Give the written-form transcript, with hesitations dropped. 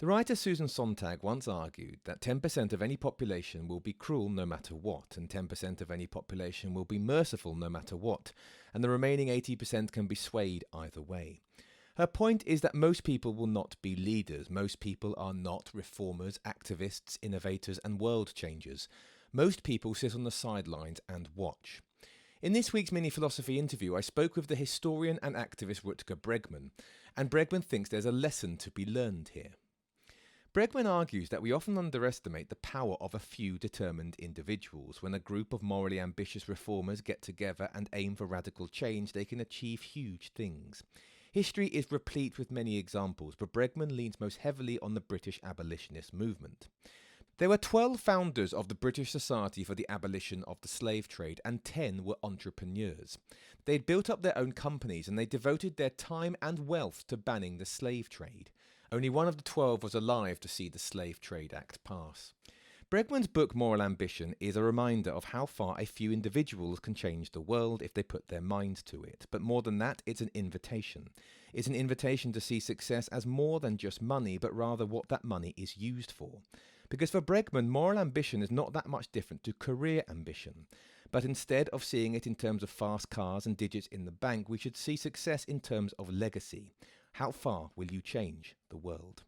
The writer Susan Sontag once argued that 10% of any population will be cruel no matter what, and 10% of any population will be merciful no matter what, and the remaining 80% can be swayed either way. Her point is that most people will not be leaders. Most people are not reformers, activists, innovators, and world changers. Most people sit on the sidelines and watch. In this week's mini-philosophy interview, I spoke with the historian and activist Rutger Bregman, and Bregman thinks there's a lesson to be learned here. Bregman argues that we often underestimate the power of a few determined individuals. When a group of morally ambitious reformers get together and aim for radical change, they can achieve huge things. History is replete with many examples, but Bregman leans most heavily on the British abolitionist movement. There were 12 founders of the British Society for the Abolition of the Slave Trade, and 10 were entrepreneurs. They had built up their own companies, and they devoted their time and wealth to banning the slave trade. Only one of the 12 was alive to see the Slave Trade Act pass. Bregman's book Moral Ambition is a reminder of how far a few individuals can change the world if they put their minds to it. But more than that, it's an invitation. It's an invitation to see success as more than just money, but rather what that money is used for. Because for Bregman, moral ambition is not that much different to career ambition. But instead of seeing it in terms of fast cars and digits in the bank, we should see success in terms of legacy. How far will you change the world?